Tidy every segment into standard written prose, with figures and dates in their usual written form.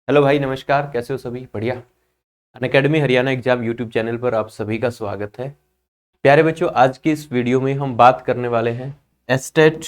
Hello भाई, नमस्कार। कैसे हो सभी? बढ़िया। Unacademy Haryana exam YouTube channel पर आप सभी का स्वागत है। प्यारे बच्चों, आज की इस वीडियो में हम बात करने वाले हैं एस्टेट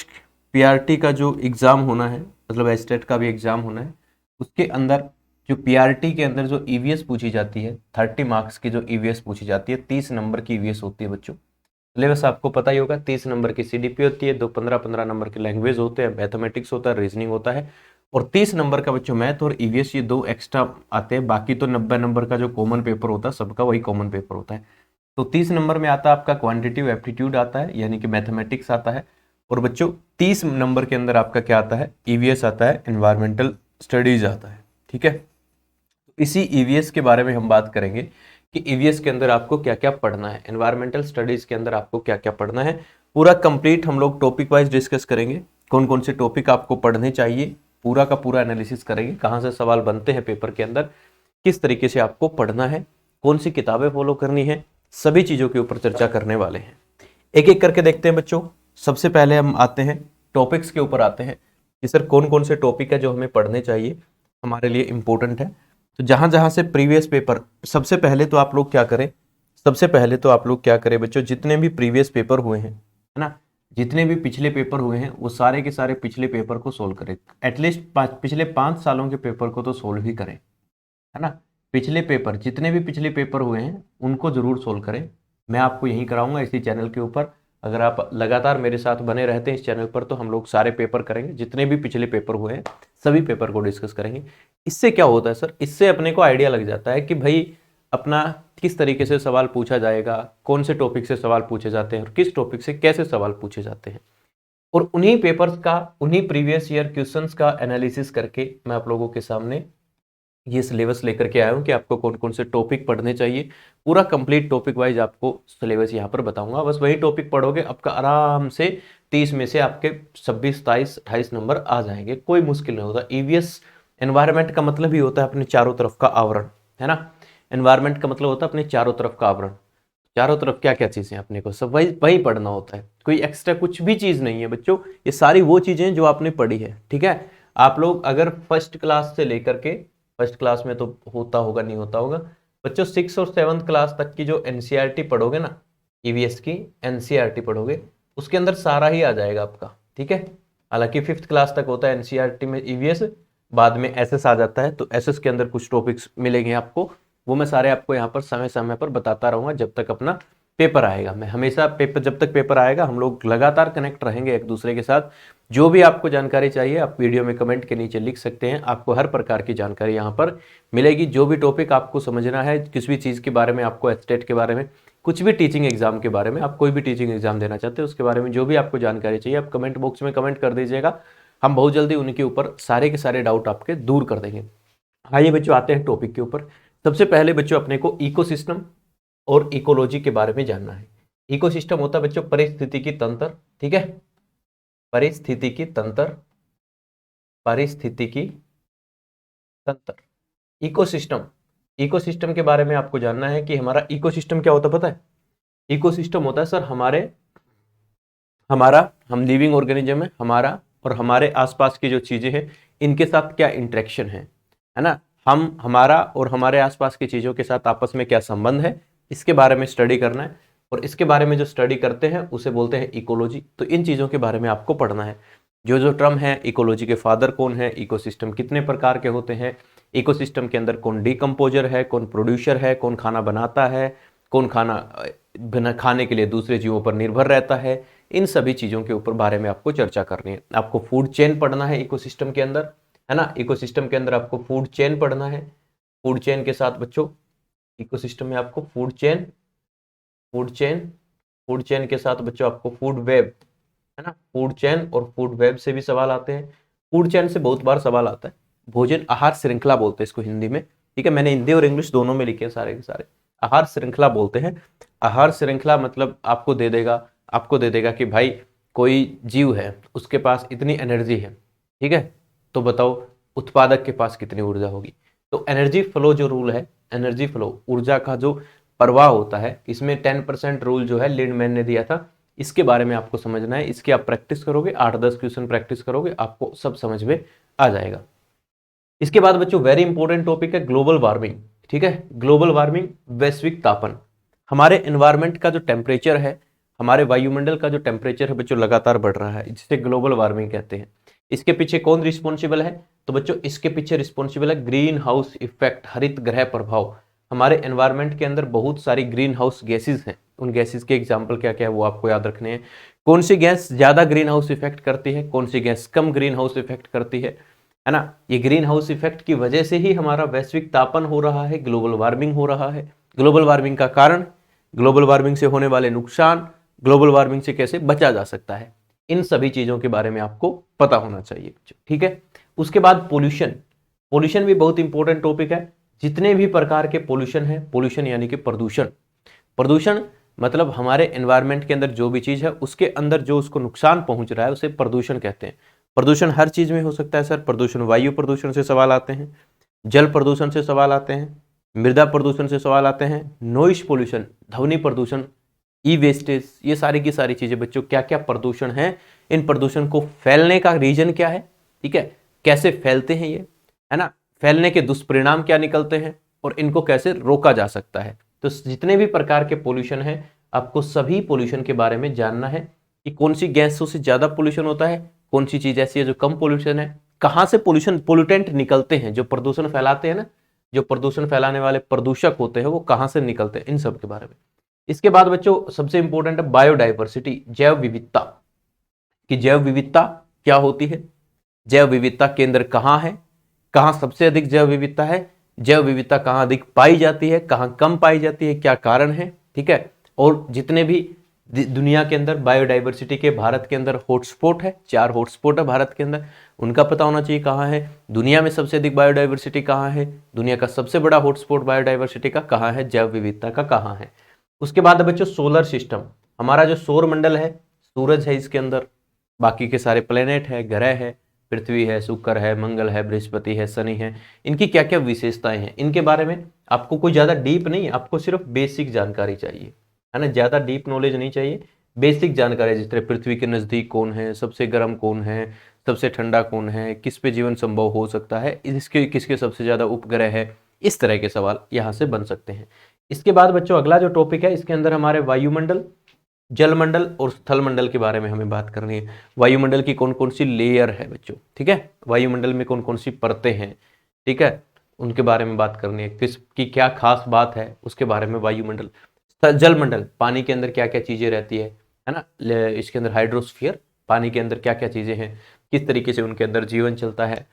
पीआरटी का जो एग्ज़ाम होना है, मतलब एस्टेट का भी एग्ज़ाम होना है। उसके अंदर जो पीआरटी के अंदर जो ईवीएस पूछी जाती है, 30 मार्क्स की जो ईवीएस पूछी जाती है, 30 नंबर की ईवीएस होती है बच्चों। सिलेबस आपको पता ही होगा, 30 नंबर की सीडीपी होती है, दो 15-15 नंबर के लैंग्वेज होते हैं, मैथमेटिक्स होता है, रीजनिंग होता है, और 30 नंबर का बच्चों मैथ और ईवीएस, ये दो एक्स्ट्रा आते हैं। बाकी तो 90 नंबर का जो कॉमन पेपर होता है, सबका वही कॉमन पेपर होता है। तो 30 नंबर में आता है आपका क्वांटिटिव एप्टीट्यूड आता है, यानी कि मैथमेटिक्स आता है। और बच्चों 30 नंबर के अंदर आपका क्या आता है? ईवीएस आता है, एनवायरमेंटल स्टडीज आता है। ठीक है, इसी ईवीएस के बारे में हम बात करेंगे कि ईवीएस के अंदर आपको क्या क्या पढ़ना है, एनवायरमेंटल स्टडीज के अंदर आपको क्या क्या पढ़ना है। पूरा कंप्लीट हम लोग टॉपिक वाइज डिस्कस करेंगे, कौन कौन से टॉपिक आपको पढ़ने चाहिए, पूरा का पूरा एनालिसिस करेंगे, कहाँ से सवाल बनते हैं पेपर के अंदर, किस तरीके से आपको पढ़ना है, कौन सी किताबें फॉलो करनी है, सभी चीज़ों के ऊपर चर्चा करने वाले हैं। एक एक करके देखते हैं बच्चों। सबसे पहले हम आते हैं टॉपिक्स के ऊपर आते हैं कि सर कौन कौन से टॉपिक है जो हमें पढ़ने चाहिए, हमारे लिए इंपॉर्टेंट है। तो जहां जहां से प्रीवियस पेपर, सबसे पहले तो आप लोग क्या करें, बच्चों, जितने भी प्रीवियस पेपर हुए हैं, है ना, जितने भी पिछले पेपर हुए हैं, वो सारे के सारे पिछले पेपर को सोल्व करें। एटलीस्ट पिछले 5 सालों के पेपर को तो सोल्व ही करें, है ना। पिछले पेपर, जितने भी पिछले पेपर हुए हैं उनको जरूर सोल्व करें। मैं आपको यही कराऊंगा इसी चैनल के ऊपर। अगर आप लगातार मेरे साथ बने रहते हैं इस चैनल पर, तो हम लोग सारे पेपर करेंगे, जितने भी पिछले पेपर हुए हैं सभी पेपर को डिस्कस करेंगे। इससे क्या होता है सर, इससे अपने को आइडिया लग जाता है कि भाई अपना किस तरीके से सवाल पूछा जाएगा, कौन से टॉपिक से सवाल पूछे जाते हैं और किस टॉपिक से कैसे सवाल पूछे जाते हैं। और उन्हीं पेपर्स का, उन्हीं प्रीवियस ईयर क्वेश्चंस का एनालिसिस करके मैं आप लोगों के सामने ये सिलेबस लेकर के आया हूँ कि आपको कौन कौन से टॉपिक पढ़ने चाहिए। पूरा कंप्लीट टॉपिक वाइज आपको सिलेबस यहाँ पर बताऊंगा। बस वही टॉपिक पढ़ोगे, आपका आराम से 30 में से आपके 26, 27, 28 नंबर आ जाएंगे। कोई मुश्किल नहीं होता। ईवीएस एनवायरमेंट का मतलब ही होता है अपने चारों तरफ का आवरण, है ना। एनवायरमेंट का मतलब होता है अपने चारों तरफ का आवरण। चारों तरफ क्या क्या चीजें अपने को सब वही वही पढ़ना होता है, कोई एक्स्ट्रा कुछ भी चीज नहीं है बच्चों। ये सारी वो चीजें जो आपने पढ़ी है, ठीक है। आप लोग अगर फर्स्ट क्लास से लेकर के, फर्स्ट क्लास में तो होता होगा नहीं होता होगा बच्चों, 6 और 7th क्लास तक की जो एनसीईआरटी पढ़ोगे ना, ईवीएस की एनसीईआरटी पढ़ोगे, उसके अंदर सारा ही आ जाएगा आपका, ठीक है। हालांकि 5th क्लास तक होता है एनसीईआरटी में ईवीएस, बाद में एसएस आ जाता है, तो एसएस के अंदर कुछ टॉपिक्स मिलेंगे आपको। वो मैं सारे आपको यहाँ पर समय समय पर बताता रहूंगा जब तक अपना पेपर आएगा। मैं हमेशा पेपर, जब तक पेपर आएगा हम लोग लगातार कनेक्ट रहेंगे एक दूसरे के साथ। जो भी आपको जानकारी चाहिए आप वीडियो में कमेंट के नीचे लिख सकते हैं, आपको हर प्रकार की जानकारी यहाँ पर मिलेगी। जो भी टॉपिक आपको समझना है, किसी भी चीज़ के बारे में, आपको एस्टेट के बारे में, कुछ भी टीचिंग एग्जाम के बारे में, आप कोई भी टीचिंग एग्जाम देना चाहते हैं उसके बारे में जो भी आपको जानकारी चाहिए, आप कमेंट बॉक्स में कमेंट कर दीजिएगा। हम बहुत जल्दी उनके ऊपर सारे के सारे डाउट आपके दूर कर देंगे। आइए बच्चों, आते हैं टॉपिक के ऊपर। सबसे पहले बच्चों अपने को इकोसिस्टम और इकोलॉजी के बारे में जानना है। इकोसिस्टम होता है बच्चों परिस्थितिकी तंत्र, ठीक है, परिस्थितिकी तंत्र, परिस्थितिकी तंत्र, इकोसिस्टम। इकोसिस्टम के बारे में आपको जानना है कि हमारा इकोसिस्टम क्या होता है, पता है? इकोसिस्टम होता है सर हमारे, हमारा, हम लिविंग ऑर्गेनिज्म है, हमारा और हमारे आसपास की जो चीजें हैं इनके साथ क्या इंटरेक्शन है ना। हम, हमारा और हमारे आसपास की चीजों के साथ आपस में क्या संबंध है, इसके बारे में स्टडी करना है। और इसके बारे में जो स्टडी करते हैं उसे बोलते हैं इकोलॉजी। तो इन चीजों के बारे में आपको पढ़ना है। जो जो टर्म है, इकोलॉजी के फादर कौन है, इकोसिस्टम कितने प्रकार के होते हैं, इकोसिस्टम के अंदर कौन डिकम्पोजर है, कौन प्रोड्यूसर है, कौन खाना बनाता है, कौन खाना बिना खाने के लिए दूसरे जीवों पर निर्भर रहता है, इन सभी चीजों के ऊपर बारे में आपको चर्चा करनी है। आपको फूड चेन पढ़ना है इकोसिस्टम के अंदर, है ना। इकोसिस्टम के अंदर आपको फूड चेन पढ़ना है। फूड चेन के साथ बच्चों, इकोसिस्टम में आपको food chain, food chain, food chain के साथ बच्चों आपको फूड वेब, है ना। फूड चेन और फूड वेब से भी सवाल आते हैं। फूड चेन से बहुत बार सवाल आता है। भोजन आहार श्रृंखला बोलते हैं इसको हिंदी में, ठीक है। मैंने हिंदी और इंग्लिश दोनों में लिखे हैं सारे के सारे। आहार श्रृंखला बोलते हैं। आहार श्रृंखला मतलब आपको दे देगा, आपको दे देगा कि भाई कोई जीव है, उसके पास इतनी एनर्जी है, ठीक है, तो बताओ उत्पादक के पास कितनी ऊर्जा होगी। तो एनर्जी फ्लो जो रूल है, एनर्जी फ्लो, ऊर्जा का जो प्रवाह होता है, इसमें 10% रूल जो है लिंडमैन ने दिया था, इसके बारे में आपको समझना है। इसकी आप प्रैक्टिस करोगे, 8-10 क्वेश्चन प्रैक्टिस करोगे, आपको सब समझ में आ जाएगा। इसके बाद बच्चों वेरी इंपॉर्टेंट टॉपिक है ग्लोबल वार्मिंग। ठीक है, ग्लोबल वार्मिंग वैश्विक तापन। हमारे एनवायरमेंट का जो टेम्परेचर है, हमारे वायुमंडल का जो टेम्परेचर है बच्चों लगातार बढ़ रहा है, जिसे ग्लोबल वार्मिंग कहते हैं। इसके पीछे कौन रिस्पॉन्सिबल है? तो बच्चों इसके पीछे रिस्पॉन्सिबल है ग्रीन हाउस इफेक्ट, हरित ग्रह प्रभाव। हमारे एनवायरमेंट के अंदर बहुत सारी ग्रीन हाउस गैसेज हैं, उन गैसेज के एग्जाम्पल क्या क्या है वो आपको याद रखने हैं। कौन सी गैस ज्यादा ग्रीन हाउस इफेक्ट करती है, कौन सी गैस कम ग्रीन हाउस इफेक्ट करती है ना। ये ग्रीन हाउस इफेक्ट की वजह से ही हमारा वैश्विक तापन हो रहा है, ग्लोबल वार्मिंग हो रहा है। ग्लोबल वार्मिंग का कारण, ग्लोबल वार्मिंग से होने वाले नुकसान, ग्लोबल वार्मिंग से कैसे बचा जा सकता है, इन सभी चीजों के बारे में आपको पता होना चाहिए। ठीक है, उसके बाद पोल्यूशन। पोल्यूशन भी बहुत इंपॉर्टेंट टॉपिक है। जितने भी प्रकार के पोल्यूशन है, पोल्यूशन यानी कि प्रदूषण, प्रदूषण मतलब हमारे एनवायरमेंट के अंदर जो भी चीज है उसके अंदर जो उसको नुकसान पहुंच रहा है उसे प्रदूषण कहते हैं। प्रदूषण हर चीज में हो सकता है सर। प्रदूषण, वायु प्रदूषण से सवाल आते हैं, जल प्रदूषण से सवाल आते हैं, मृदा प्रदूषण से सवाल आते हैं, नॉइस पोल्यूशन, ध्वनि प्रदूषण, ई वेस्टेज, ये सारी की सारी चीजें बच्चों क्या क्या प्रदूषण है, इन प्रदूषण को फैलने का रीजन क्या है, ठीक है, कैसे फैलते हैं ये, है ना, फैलने के दुष्परिणाम क्या निकलते हैं और इनको कैसे रोका जा सकता है। तो जितने भी प्रकार के पोल्यूशन है आपको सभी पोल्यूशन के बारे में जानना है कि कौन सी गैसों से ज्यादा पोल्यूशन होता है, कौन सी चीज ऐसी है जो कम पोल्यूशन है, कहां से पोल्यूशन पोल्यूटेंट निकलते हैं, जो प्रदूषण फैलाते हैं ना, जो प्रदूषण फैलाने वाले प्रदूषक होते हैं वो कहां से निकलते हैं, इन सब के बारे में। इसके बाद बच्चों सबसे इंपॉर्टेंट है बायोडाइवर्सिटी, जैव विविधता, कि जैव विविधता क्या होती है, जैव विविधता केंद्र कहां है, कहां सबसे अधिक जैव विविधता है, जैव विविधता कहां अधिक पाई जाती है, कहां कम पाई जाती है, क्या कारण है। ठीक है, और जितने भी दुनिया के अंदर बायोडाइवर्सिटी के भारत के अंदर हॉटस्पॉट है, 4 हॉटस्पॉट है भारत के अंदर, उनका पता होना चाहिए कहाँ है। दुनिया में सबसे अधिक बायोडाइवर्सिटी कहाँ है, दुनिया का सबसे बड़ा हॉटस्पॉट बायोडाइवर्सिटी का कहाँ है, जैव विविधता का कहाँ है। उसके बाद बच्चों सोलर सिस्टम, हमारा जो सौर मंडल है, सूरज है इसके अंदर, बाकी के सारे प्लेनेट है, ग्रह है, पृथ्वी है, शुक्र है, मंगल है, बृहस्पति है, शनि है, इनकी क्या क्या विशेषताएं हैं, इनके बारे में आपको कोई ज्यादा डीप नहीं, आपको सिर्फ बेसिक जानकारी चाहिए, है ना, ज्यादा डीप नॉलेज नहीं चाहिए, बेसिक जानकारी। जिस तरह पृथ्वी के नजदीक कौन है, सबसे गर्म कौन है, सबसे ठंडा कौन है, किस पे जीवन संभव हो सकता है, इसके किसके सबसे ज्यादा उपग्रह है, इस तरह के सवाल यहाँ से बन सकते हैं। इसके बाद बच्चों अगला जो टॉपिक है इसके अंदर हमारे वायुमंडल, जलमंडल और स्थलमंडल के बारे में हमें बात करनी है। वायुमंडल की कौन कौन सी लेयर है बच्चों, ठीक है, वायुमंडल में कौन कौन सी परतें हैं, ठीक है, उनके बारे में बात करनी है, किसकी क्या खास बात है उसके बारे में। वायुमंडल, जलमंडल, पानी के अंदर क्या क्या चीजें रहती है ना, इसके अंदर हाइड्रोस्फीयर, पानी के अंदर क्या क्या चीजें हैं, किस तरीके से उनके अंदर जीवन चलता है।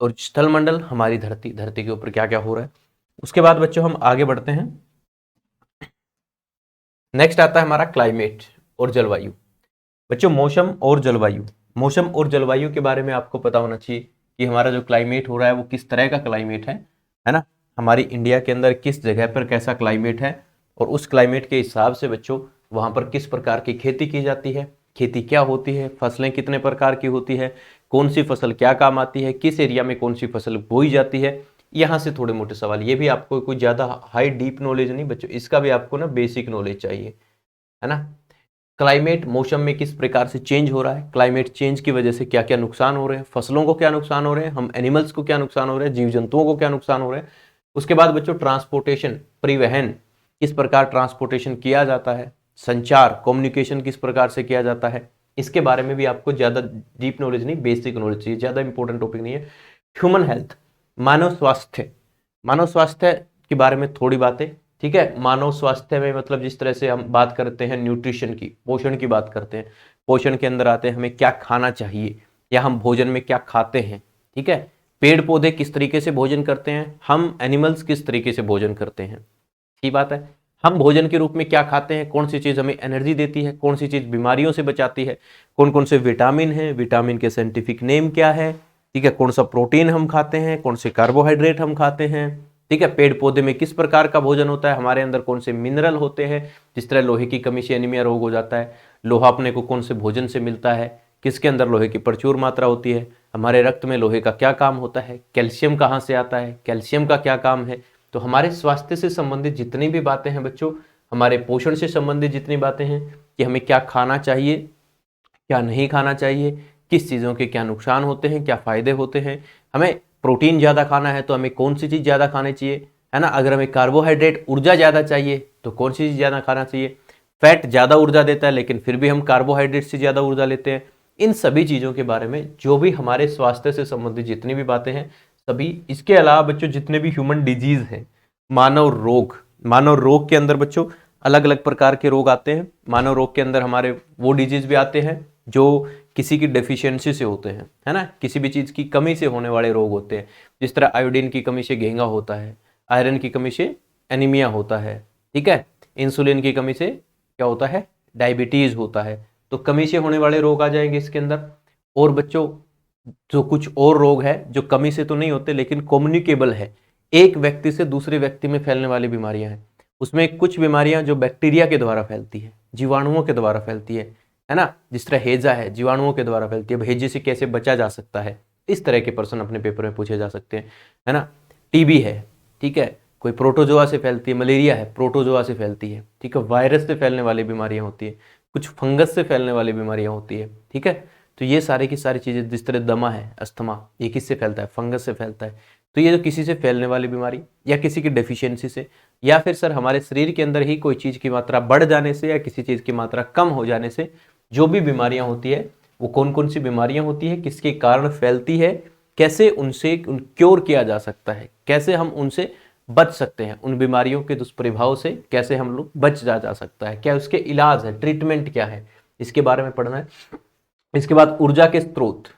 और स्थलमंडल हमारी धरती, धरती के ऊपर क्या क्या हो रहा है। उसके बाद बच्चों हम आगे बढ़ते हैं, नेक्स्ट आता है हमारा क्लाइमेट और जलवायु। बच्चों मौसम और जलवायु, मौसम और जलवायु के बारे में आपको पता होना चाहिए कि हमारा जो क्लाइमेट हो रहा है वो किस तरह का क्लाइमेट है ना, हमारी इंडिया के अंदर किस जगह पर कैसा क्लाइमेट है, और उस क्लाइमेट के हिसाब से बच्चों वहां पर किस प्रकार की खेती की जाती है, खेती क्या होती है, फसलें कितने प्रकार की होती है, कौन सी फसल क्या काम आती है, किस एरिया में कौन सी फसल बोई जाती है। यहाँ से थोड़े मोटे सवाल, ये भी आपको कोई ज्यादा हाई डीप नॉलेज नहीं बच्चों, इसका भी आपको ना बेसिक नॉलेज चाहिए, है ना। क्लाइमेट, मौसम में किस प्रकार से चेंज हो रहा है, क्लाइमेट चेंज की वजह से क्या क्या नुकसान हो रहे हैं, फसलों को क्या नुकसान हो रहे हैं, हम एनिमल्स को क्या नुकसान हो रहे हैं, जीव जंतुओं को क्या नुकसान हो रहे हैं। उसके बाद बच्चों ट्रांसपोर्टेशन, परिवहन, किस प्रकार ट्रांसपोर्टेशन किया जाता है, संचार, कम्युनिकेशन किस प्रकार से किया जाता है, इसके बारे में भी आपको ज्यादा डीप नॉलेज नहीं, बेसिक नॉलेज चाहिए, ज्यादा इंपॉर्टेंट टॉपिक नहीं है। ह्यूमन हेल्थ, मानव स्वास्थ्य, मानव स्वास्थ्य के बारे में थोड़ी बातें, ठीक है। मानव स्वास्थ्य में मतलब जिस तरह से हम बात करते हैं न्यूट्रिशन की, पोषण की बात करते हैं, पोषण के अंदर आते हैं हमें क्या खाना चाहिए या हम भोजन में क्या खाते हैं, ठीक है, पेड़ पौधे किस तरीके से भोजन करते हैं, हम एनिमल्स किस तरीके से भोजन करते हैं, ठीक बात है, हम भोजन के रूप में क्या खाते हैं, कौन सी चीज हमें एनर्जी देती है, कौन सी चीज बीमारियों से बचाती है, कौन कौन से विटामिन है, विटामिन के साइंटिफिक नेम क्या है, ठीक है, कौन सा प्रोटीन हम खाते हैं, कौन से कार्बोहाइड्रेट हम खाते हैं, ठीक है, पेड़ पौधे में किस प्रकार का भोजन होता है, हमारे अंदर कौन से मिनरल होते हैं, जिस तरह लोहे की कमी से एनीमिया रोग हो जाता है, लोहा अपने को कौन से भोजन से मिलता है, किसके अंदर लोहे की प्रचुर मात्रा होती है, हमारे रक्त में लोहे का क्या काम होता है, कैल्शियम कहाँ से आता है, कैल्शियम का क्या काम है। तो हमारे स्वास्थ्य से संबंधित जितनी भी बातें हैं बच्चों, हमारे पोषण से संबंधित जितनी बातें हैं कि हमें क्या खाना चाहिए, क्या नहीं खाना चाहिए, किस चीज़ों के क्या नुकसान होते हैं, क्या फायदे होते हैं, हमें प्रोटीन ज़्यादा खाना है तो हमें कौन सी चीज़ ज़्यादा खानी चाहिए, है ना। अगर हमें कार्बोहाइड्रेट ऊर्जा ज़्यादा चाहिए तो कौन सी चीज़ ज़्यादा खाना चाहिए। फैट ज़्यादा ऊर्जा देता है लेकिन फिर भी हम कार्बोहाइड्रेट से ज़्यादा ऊर्जा लेते हैं। इन सभी चीज़ों के बारे में जो भी हमारे स्वास्थ्य से संबंधित जितनी भी बातें हैं सभी, इसके अलावा बच्चों जितने भी ह्यूमन डिजीज हैं, मानव रोग के अंदर बच्चों अलग अलग प्रकार के रोग आते हैं। मानव रोग के अंदर हमारे वो डिजीज भी आते हैं जो किसी की डेफिशिएंसी से होते हैं, है ना, किसी भी चीज़ की कमी से होने वाले रोग होते हैं। जिस तरह आयोडीन की कमी से घेंगा होता है, आयरन की कमी से एनीमिया होता है, ठीक है, इंसुलिन की कमी से क्या होता है, डायबिटीज होता है। तो कमी से होने वाले रोग आ जाएंगे इसके अंदर। और बच्चों जो कुछ और रोग है जो कमी से तो नहीं होते लेकिन कम्युनिकेबल है, एक व्यक्ति से दूसरे व्यक्ति में फैलने वाली बीमारियां हैं। उसमें कुछ बीमारियां जो बैक्टीरिया के द्वारा फैलती है, जीवाणुओं के द्वारा फैलती है ना। जिस तरह हैजा है, जीवाणुओं के द्वारा फैलती है। हैजे से कैसे बचा जा सकता है, इस तरह के प्रश्न अपने पेपर में पूछे जा सकते हैं, है ना। टीबी है, ठीक है, कोई प्रोटोजोआ से फैलती है। मलेरिया है, प्रोटोजोआ से फैलती है, ठीक है। वायरस से फैलने वाली बीमारियां होती है, कुछ फंगस से फैलने वाली बीमारियां होती है, ठीक है। तो ये सारी की सारी चीज़ें, जिस तरह दमा है, अस्थमा, ये किससे फैलता है, फंगस से फैलता है। तो ये जो किसी से फैलने वाली बीमारी या किसी की डेफिशिएंसी से, या फिर सर हमारे शरीर के अंदर ही कोई चीज़ की मात्रा बढ़ जाने से या किसी चीज़ की मात्रा कम हो जाने से जो भी बीमारियां होती है, वो कौन कौन सी बीमारियां होती है, किसके कारण फैलती है, कैसे उनसे क्योर किया जा सकता है, कैसे हम उनसे बच सकते हैं, उन बीमारियों के दुष्प्रभाव से कैसे हम लोग बच जा सकता है, क्या उसके इलाज है, ट्रीटमेंट क्या है, इसके बारे में पढ़ना है। इसके बाद ऊर्जा के स्रोत,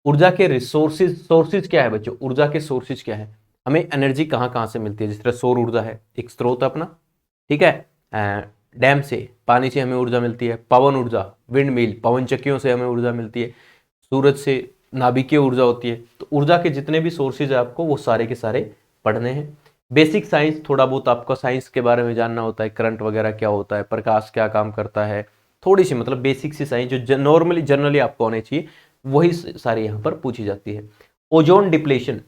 ऊर्जा के सोर्सेज क्या है बच्चों, ऊर्जा के सोर्सेज क्या है, हमें एनर्जी कहाँ कहाँ से मिलती है। जिस तरह सौर ऊर्जा है एक स्रोत अपना, ठीक है, डैम से, पानी से हमें ऊर्जा मिलती है। पवन ऊर्जा, विंड मिल, पवन चक्कियों से हमें ऊर्जा मिलती है। सूरज से नाभिकीय ऊर्जा होती है। तो ऊर्जा के जितने भी सोर्सेज है आपको वो सारे के सारे पढ़ने हैं। बेसिक साइंस, थोड़ा बहुत आपको साइंस के बारे में जानना होता है, करंट वगैरह क्या होता है, प्रकाश क्या काम करता है, थोड़ी सी मतलब बेसिक सी साइंस जो नॉर्मली जनरली आपको आनी चाहिए, वही सारी यहाँ पर पूछी जाती है। ओजोन डिप्लेशन,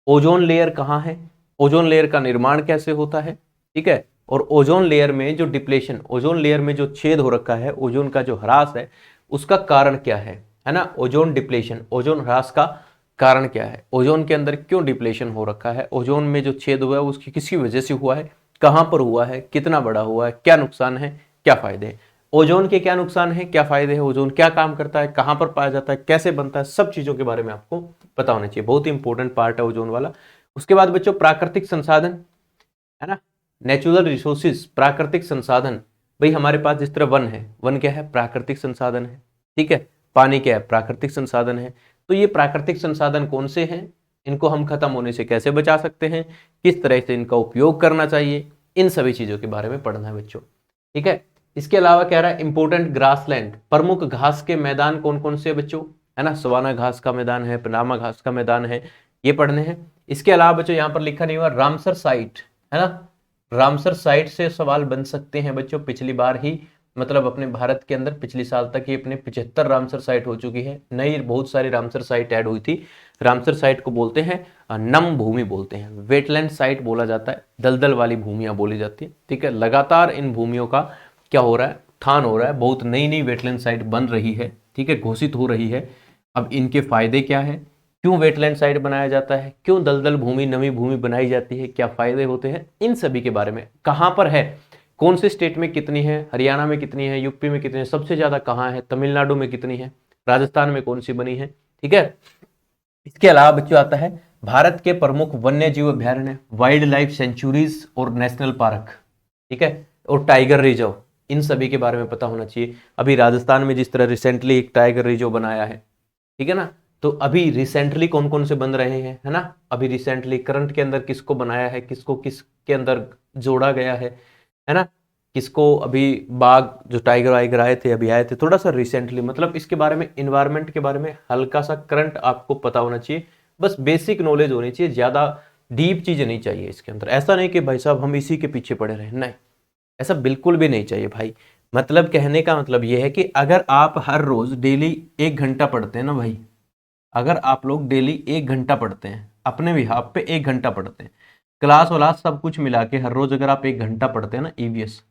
ओजोन लेयर कहाँ है, ओजोन लेयर का निर्माण कैसे होता है, ठीक है। और ओजोन लेयर में जो डिप्लेशन, ओजोन लेयर में जो छेद हो रखा है, ओजोन का जो ह्रास है, उसका कारण क्या है ना। ओजोन डिप्लेशन, ओजोन ह्रास का कारण क्या है, ओजोन के अंदर क्यों डिप्लेशन हो रखा है, ओजोन में जो छेद हुआ है उसकी किसी वजह से हुआ है, कहाँ पर हुआ है, कितना बड़ा हुआ है, क्या नुकसान है, क्या फायदे हैं, ओजोन के क्या नुकसान है, क्या फायदे हैं, ओजोन क्या काम करता है, कहाँ पर पाया जाता है, कैसे बनता है, सब चीजों के बारे में आपको पता होना चाहिए। बहुत ही इंपॉर्टेंट पार्ट है ओजोन वाला। उसके बाद बच्चों प्राकृतिक संसाधन, है ना, नेचुरल रिसोर्सेज, प्राकृतिक संसाधन। भाई हमारे पास जिस तरह वन है, वन क्या है, प्राकृतिक संसाधन है, ठीक है। पानी क्या है, प्राकृतिक संसाधन है। तो ये प्राकृतिक संसाधन कौन से हैं, इनको हम खत्म होने से कैसे बचा सकते हैं, किस तरह से इनका उपयोग करना चाहिए, इन सभी चीजों के बारे में पढ़ना है बच्चों, ठीक है। इसके अलावा कह रहा है इंपोर्टेंट ग्रासलैंड, प्रमुख घास के मैदान कौन कौन से बच्चों, है ना, सवाना घास का मैदान है, पनामा घास का मैदान है, ये पढ़ने हैं। इसके अलावा बच्चों यहाँ पर लिखा नहीं हुआ रामसर साइट, है ना, रामसर साइट से सवाल बन सकते हैं बच्चों। पिछली बार ही मतलब अपने भारत के अंदर पिछले साल तक ही अपने 75 रामसर साइट हो चुकी है, नई बहुत सारी रामसर साइट ऐड हुई थी। रामसर साइट को बोलते हैं नम भूमि बोलते हैं, वेटलैंड साइट बोला जाता है, दलदल वाली भूमियां बोली जाती है, ठीक है। लगातार इन भूमियों का क्या हो रहा है, उत्थान हो रहा है, बहुत नई नई वेटलैंड साइट बन रही है, ठीक है, घोषित हो रही है। अब इनके फायदे क्या है, क्यों वेटलैंड साइट बनाया जाता है, क्यों दलदल भूमि, नमी भूमि बनाई जाती है, क्या फायदे होते हैं, इन सभी के बारे में, कहाँ पर है, कौन से स्टेट में कितनी है, हरियाणा में कितनी है, यूपी में कितनी है, सबसे ज्यादा कहाँ है, तमिलनाडु में कितनी है, राजस्थान में कौन सी बनी है, ठीक है। इसके अलावा बच्चों आता है भारत के प्रमुख वन्य जीव अभ्यारण्य, वाइल्ड लाइफ सेंचुरीज और नेशनल पार्क, ठीक है, और टाइगर रिजर्व, इन सभी के बारे में पता होना चाहिए। अभी राजस्थान में जिस तरह रिसेंटली एक टाइगर रिजर्व बनाया है, ठीक है ना, तो अभी रिसेंटली कौन कौन से बन रहे हैं, है ना, अभी रिसेंटली करंट के अंदर किसको बनाया है, किसको किसके अंदर जोड़ा गया है ना, किसको अभी बाघ जो टाइगर वाइगर आए थे अभी आए थे थोड़ा सा रिसेंटली, मतलब इसके बारे में, इन्वायरमेंट के बारे में हल्का सा करंट आपको पता होना चाहिए, बस बेसिक नॉलेज होनी चाहिए, ज्यादा डीप चीजें नहीं चाहिए इसके अंदर। ऐसा नहीं कि भाई साहब हम इसी के पीछे पड़े रहे, नहीं, ऐसा बिल्कुल भी नहीं चाहिए भाई। मतलब कहने का मतलब यह है कि अगर आप हर रोज डेली 1 घंटा पढ़ते हैं ना भाई, अगर आप लोग डेली 1 घंटा पढ़ते हैं, अपने बिहाफ पे 1 घंटा पढ़ते हैं, क्लास वलास सब कुछ मिला के हर रोज अगर आप 1 घंटा पढ़ते हैं ना ईवीएस,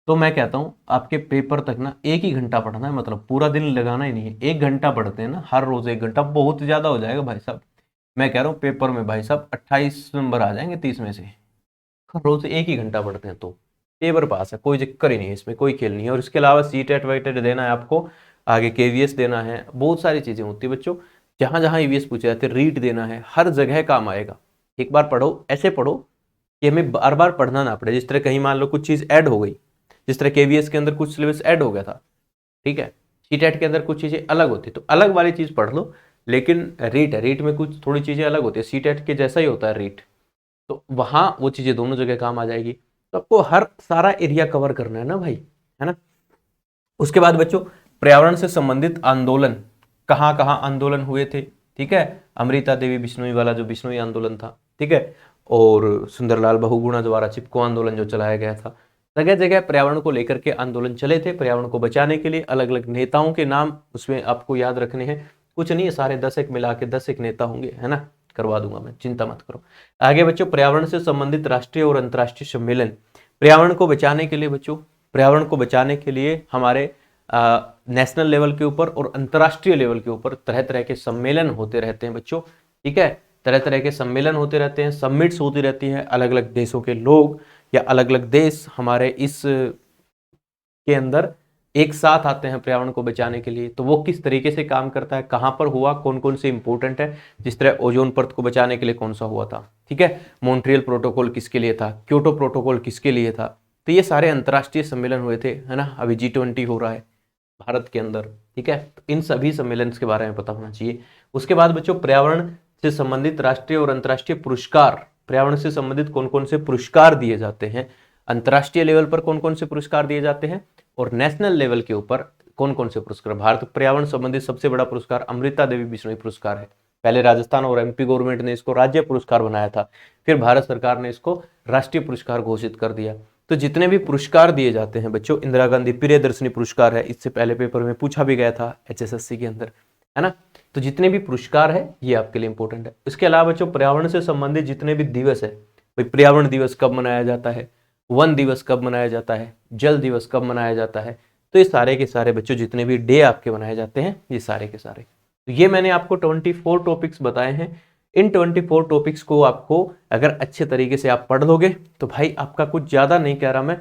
तो मैं कहता हूँ आपके पेपर तक ना 1 ही घंटा पढ़ना है, मतलब पूरा दिन लगाना ही नहीं है, 1 घंटा पढ़ते हैं ना हर रोज 1 घंटा, बहुत ज्यादा हो जाएगा भाई साहब। मैं कह रहा हूँ पेपर में भाई साहब 28 नंबर आ जाएंगे 30 में से, रोज 1 ही घंटा पढ़ते हैं तो पेपर पास है, कोई चक्कर ही नहीं है इसमें, कोई खेल नहीं है। और इसके अलावा सीटेट वाईटेट देना है आपको, आगे केवीएस देना है, बहुत सारी चीजें होती है बच्चों। जहां जहां ईवीएस पूछे जाते हैं रीट देना है, हर जगह काम आएगा। एक बार पढ़ो, ऐसे पढ़ो कि हमें बार बार पढ़ना ना पड़े। जिस तरह कहीं मान लो कुछ चीज ऐड हो गई, जिस तरह केवीएस के अंदर कुछ सिलेबस ऐड हो गया था, ठीक है, सीटेट के अंदर कुछ चीजें अलग होती तो अलग वाली चीज पढ़ लो। लेकिन रीट है, रीट में कुछ थोड़ी चीजें अलग होती है, सीटेट के जैसा ही होता है रीट, तो वहां वो चीजें दोनों जगह काम आ जाएगी। तो आपको हर सारा एरिया कवर करना है ना भाई, है ना। उसके बाद बच्चों पर्यावरण से संबंधित आंदोलन, कहां कहां आंदोलन हुए थे, ठीक है, अमृता देवी बिश्नोई वाला जो बिश्नोई आंदोलन था, ठीक है, और सुंदरलाल बहुगुणा द्वारा चिपको आंदोलन जो चलाया गया था। जगह जगह पर्यावरण को लेकर के आंदोलन चले थे, पर्यावरण को बचाने के लिए अलग अलग नेताओं के नाम उसमें आपको याद रखने हैं। कुछ नहीं है, सारे 10 एक मिला के 10 एक नेता होंगे, है ना, करवा दूंगा मैं, चिंता मत करो। आगे बच्चों पर्यावरण से संबंधित राष्ट्रीय और अंतर्राष्ट्रीय सम्मेलन, पर्यावरण को बचाने के लिए बच्चों, पर्यावरण को बचाने के लिए हमारे नेशनल लेवल के ऊपर और अंतर्राष्ट्रीय लेवल के ऊपर तरह तरह के सम्मेलन होते रहते हैं बच्चों, ठीक है, तरह तरह के सम्मेलन होते रहते हैं, समिट्स होती रहती हैं, अलग अलग देशों के लोग या अलग अलग देश हमारे इस के अंदर एक साथ आते हैं पर्यावरण को बचाने के लिए। तो वो किस तरीके से काम करता है, कहां पर हुआ, कौन कौन से इंपॉर्टेंट है, जिस तरह ओजोन परत को बचाने के लिए कौन सा हुआ था, ठीक है, मॉन्ट्रियल प्रोटोकॉल किसके लिए था, क्योटो प्रोटोकॉल किसके लिए था। तो ये सारे अंतर्राष्ट्रीय सम्मेलन हुए थे, है ना। अभी G20 हो रहा है भारत के अंदर, ठीक है, तो इन सभी सम्मेलन के बारे में पता होना चाहिए। उसके बाद बच्चों पर्यावरण से संबंधित राष्ट्रीय और अंतर्राष्ट्रीय पुरस्कार, पर्यावरण से संबंधित कौन कौन से पुरस्कार दिए जाते हैं, अंतर्राष्ट्रीय लेवल पर कौन कौन से पुरस्कार दिए जाते हैं, और नेशनल लेवल के ऊपर कौन कौन से पुरस्कार। भारत पर्यावरण संबंधित सबसे बड़ा पुरस्कार अमृता देवी बिश्नोई पुरस्कार है। पहले राजस्थान और एमपी गवर्नमेंट ने इसको राज्य पुरस्कार बनाया था, फिर भारत सरकार ने इसको राष्ट्रीय पुरस्कार घोषित कर दिया। तो जितने भी पुरस्कार दिए जाते हैं बच्चों, इंदिरा गांधी प्रियदर्शनी पुरस्कार है, इससे पहले पेपर में पूछा भी गया था एचएसएससी के अंदर, है ना। तो जितने भी पुरस्कार है ये आपके लिए इंपॉर्टेंट है। इसके अलावा बच्चों पर्यावरण से संबंधित जितने भी दिवस है, भाई पर्यावरण दिवस कब मनाया जाता है, वन दिवस कब मनाया जाता है, जल दिवस कब मनाया जाता है, तो ये सारे के सारे बच्चों जितने भी डे आपके मनाए जाते हैं ये सारे के सारे, तो ये मैंने आपको 24 टॉपिक्स बताए हैं। इन 24 टॉपिक्स को आपको अगर अच्छे तरीके से आप पढ़ लोगे तो भाई आपका कुछ ज्यादा नहीं कह रहा मैं,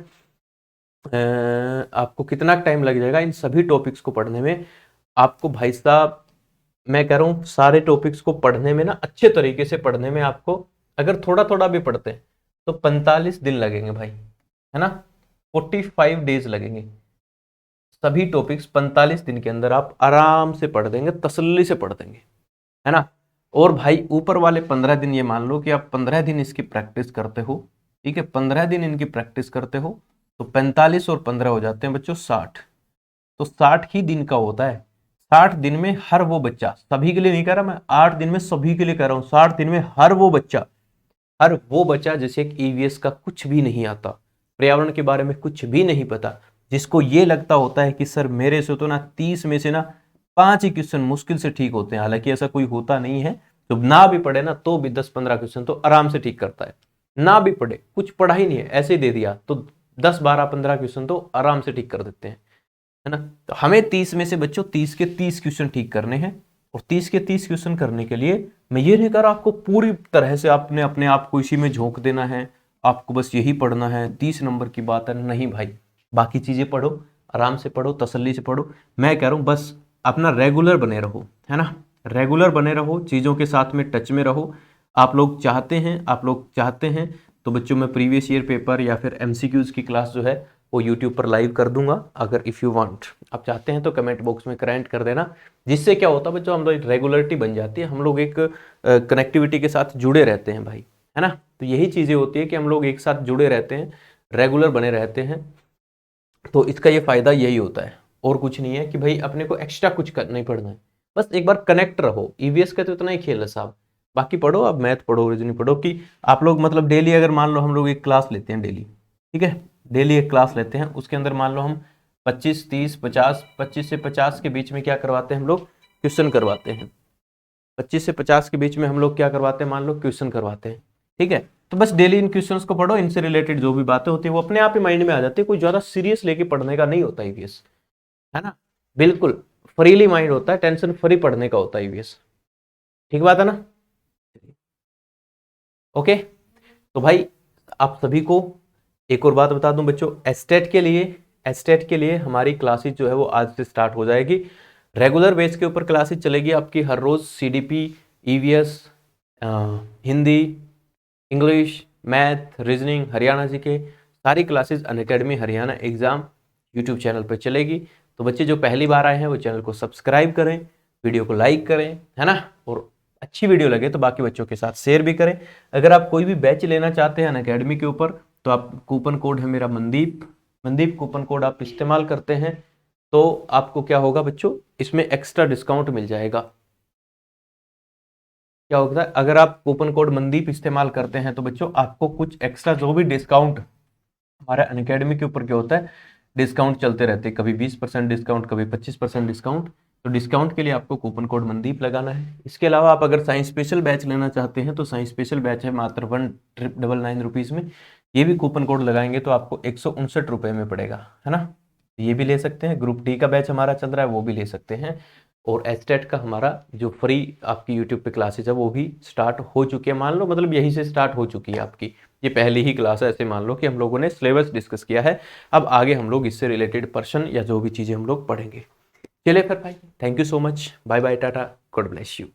आपको कितना टाइम लग जाएगा इन सभी टॉपिक्स को पढ़ने में। आपको भाई साहब मैं कह रहा हूं सारे टॉपिक्स को पढ़ने में ना, अच्छे तरीके से पढ़ने में आपको अगर थोड़ा थोड़ा भी पढ़ते हैं तो 45 दिन लगेंगे भाई, है ना, 45 डेज लगेंगे। सभी टॉपिक्स 45 दिन के अंदर आप आराम से पढ़ देंगे, तसल्ली से पढ़ देंगे, है ना। और भाई ऊपर वाले 15 दिन ये मान लो कि आप 15 दिन इसकी प्रैक्टिस करते हो, ठीक है, 15 दिन इनकी प्रैक्टिस करते हो तो 45 और 15 हो जाते हैं बच्चों 60। तो 60 ही दिन का होता है। 60 दिन में हर वो बच्चा, सभी के लिए नहीं कह रहा मैं, 8 दिन में सभी के लिए कह रहा हूं, 60 दिन में हर वो बच्चा जैसे एक ईवीएस का कुछ भी नहीं आता, पर्यावरण के बारे में कुछ भी नहीं पता, जिसको ये लगता होता है कि सर मेरे से तो ना 30 में से ना 5 ही क्वेश्चन मुश्किल से ठीक होते हैं, हालांकि ऐसा कोई होता नहीं है। तो ना भी पढ़े ना तो भी 10-15 क्वेश्चन तो आराम से ठीक करता है, ना भी पढ़े, कुछ पढ़ा ही नहीं है, ऐसे ही दे दिया तो 10-12-15 क्वेश्चन तो आराम से ठीक कर देते हैं, है ना। तो हमें 30 में से बच्चों 30 के 30 क्वेश्चन ठीक करने हैं, और 30 के 30 क्वेश्चन करने के लिए मैं ये नहीं कर रहा आपको पूरी तरह से आपने अपने आप को इसी में झोंक देना है, आपको बस यही पढ़ना है, 30 नंबर की बात है, नहीं भाई, बाकी चीजें पढ़ो, आराम से पढ़ो, तसल्ली से पढ़ो। मैं कह रहा हूं बस अपना रेगुलर बने रहो, है ना, रेगुलर बने रहो, चीजों के साथ में टच में रहो। आप लोग चाहते हैं तो बच्चों मैं प्रीवियस ईयर पेपर या फिर एमसीक्यूज की क्लास जो है वो यूट्यूब पर लाइव कर दूंगा। अगर इफ़ यू वांट, आप चाहते हैं तो कमेंट बॉक्स में कमेंट कर देना, जिससे क्या होता है बच्चों हम लोग रेगुलरिटी बन जाती है, हम लोग एक कनेक्टिविटी के साथ जुड़े रहते हैं भाई, है ना। तो यही चीज़ें होती है कि हम लोग एक साथ जुड़े रहते हैं, रेगुलर बने रहते हैं, तो इसका ये फायदा यही होता है, और कुछ नहीं है कि भाई अपने को एक्स्ट्रा कुछ नहीं पढ़ना है, बस एक बार कनेक्ट रहो। ईवीएस का तो इतना ही खेल है साहब, बाकी पढ़ो, आप मैथ पढ़ो, रीजनिंग पढ़ो, कि आप लोग मतलब डेली अगर मान लो हम लोग एक क्लास लेते हैं डेली, ठीक है, डेली एक क्लास लेते हैं, उसके अंदर मान लो हम 25, 30, 50, 25 से 50 के बीच में क्या करवाते हैं हम लोग, क्वेश्चन करवाते हैं। 25 से 50 के बीच में हम लोग क्या करवाते हैं, मान लो क्वेश्चन करवाते हैं, ठीक है। तो बस डेली इन क्वेश्चंस को पढ़ो, इनसे रिलेटेड जो भी बातें होती है वो अपने आप ही माइंड में आ जाती है, कोई ज्यादा सीरियस लेके पढ़ने का नहीं होता ईवीएस, है ना, बिल्कुल फ्रीली माइंड होता है, टेंशन फ्री पढ़ने का होता है ईवीएस, ठीक बात है ना। ओके, तो भाई आप सभी को एक और बात बता दूं बच्चों, एस्टेट के लिए हमारी क्लासेस जो है वो आज से स्टार्ट हो जाएगी। रेगुलर बेस के ऊपर क्लासेस चलेगी आपकी हर रोज, CDP, EVS, Hindi, English, math, reasoning, Haryana G K सारी classes Unacademy Haryana exam YouTube channel पर चलेगी। तो बच्चे जो पहली बार आए हैं वो चैनल को सब्सक्राइब करें, वीडियो को लाइक करें, है ना, और अच्छी वीडियो लगे तो बाकी बच्चों के साथ शेयर भी करें। अगर आप कोई भी बैच लेना चाहते हैं अनअकैडमी के ऊपर तो आप, कूपन कोड है मेरा मनदीप कूपन कोड आप इस्तेमाल करते हैं तो आपको क्या होगा बच्चों, इसमें एक्स्ट्रा डिस्काउंट मिल जाएगा। क्या होता है, अगर आप कूपन कोड मनदीप इस्तेमाल करते हैं तो बच्चों आपको कुछ एक्स्ट्रा जो भी डिस्काउंट हमारे अनअकैडमी के ऊपर क्या होता है, डिस्काउंट चलते रहते हैं, कभी 20% डिस्काउंट, कभी 25% डिस्काउंट। तो डिस्काउंट के लिए आपको कूपन कोड मनदीप लगाना है। इसके अलावा आप अगर साइंस स्पेशल बैच लेना चाहते हैं तो साइंस स्पेशल बैच है मात्र 199 रुपीज़ में। ये भी कूपन कोड लगाएंगे तो आपको 159 रुपये में पड़ेगा, है ना। ये भी ले सकते हैं। ग्रुप डी का बैच हमारा चल रहा है, वो भी ले सकते हैं। और एस्टेट का हमारा जो फ्री आपकी यूट्यूब पे क्लासेज है वो भी स्टार्ट हो चुकी है, मान लो मतलब यहीं से स्टार्ट हो चुकी है आपकी। ये पहली ही क्लास है, ऐसे मान लो कि हम लोगों ने सिलेबस डिस्कस किया है। अब आगे हम लोग इससे रिलेटेड पर्सन या जो भी चीज़ें हम लोग पढ़ेंगे। चलिए फिर भाई, thank you so much, bye bye, tata, God bless you.